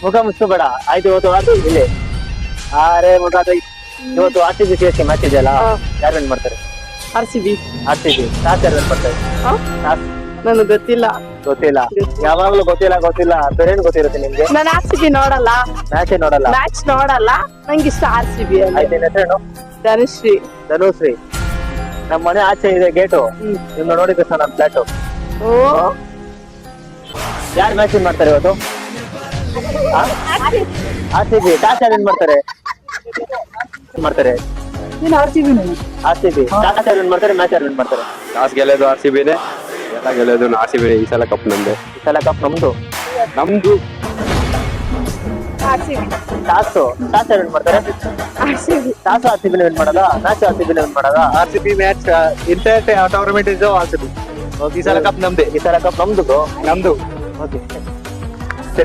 ಮುಖ ಮುಚ್ಕೋಬೇಡ. ಆಯ್ತು ಇವತ್ತು ಅದು ಇಲ್ಲಿ ಅರೆ ಮುಖ ಅದು ಇವತ್ತು RCB CSK ಮ್ಯಾಚ್ ಇದೆಯಲ್ಲ, ಯಾರು ವಿನ್ ಮಾಡ್ತಾರೆ? RCB. RCB. ಟಾಸ್ ಯಾರು ವಿನ್ ಮಾಡ್ತಾರೆ? ಟಾಸ್ ನನಗೆ ಗೊತ್ತಿಲ್ಲ. ಗೊತ್ತಿಲ್ಲ. ಯಾವಾಗ್ಲೂ ಗೊತ್ತಿಲ್ಲ. ಬೇರೇನ್ ಗೊತ್ತಿರುತ್ತೆ ನಿಮ್ಗೆ? ನಾನು RCB ನೋಡಲ್ಲ, ಮ್ಯಾಚೇ ನೋಡಲ್ಲ. ಮ್ಯಾಚ್ ನೋಡಲ್ಲ. ನಂಗೆ ಇಷ್ಟ RCB ಅಂದ್ರೆ. ಆಯ್ತು, ನಿನ್ನ ಹೆಸರೇನು? ಧನುಶ್ರೀ. ಧನುಶ್ರೀ. ನಮ್ಮ ಮನೆ ಆಚೆ ಇದೆ ಗೇಟು, ನಿಮ್ನ ನೋಡಿದ್ರೆ ಸರ್ ನಮ್ಮ ಫ್ಲಾಟು. ಓ, ಯಾರು ಮ್ಯಾಚ್ ವಿನ್ ಮಾಡ್ತಾರೆ ಇವತ್ತು? RCB. ಟಾಸ್ ಯಾರು ವಿನ್ ಮಾಡ್ತಾರೆ? ನೀನು RCB. RCB. ಟಾಸ್ ಯಾರು ವಿನ್ ಮಾಡ್ತಾರೆ? ಮ್ಯಾಚ್ ಯಾರು ವಿನ್ ಮಾಡ್ತಾರೆ? ಟಾಸ್ ಗೆಲ್ಲೋದು RCBನೇ, ಎಲ್ಲ ಗೆಲ್ಲೋದು RCB. ಈ ಸಲ ಕಪ್ ನಮ್ದೆ. ಈ ಸಲ ಕಪ್ ನಮ್ದು. RCB. ಟಾಸ್ ಯಾರು ವಿನ್ ಮಾಡ್ತಾರೆ? RCB. ಟಾಸ್ RCB ವಿನ್ ಮಾಡೋದಾ? ಮ್ಯಾಚ್ RCB ವಿನ್ ಮಾಡೋದಾ? RCB match inter tournament is RCB. ಈ ಸಲ ಕಪ್ ನಮ್ದೆ. ಈ ಸಲ ಕಪ್ ನಮ್ದು. ನಮ್ದು. ಓಕೆ.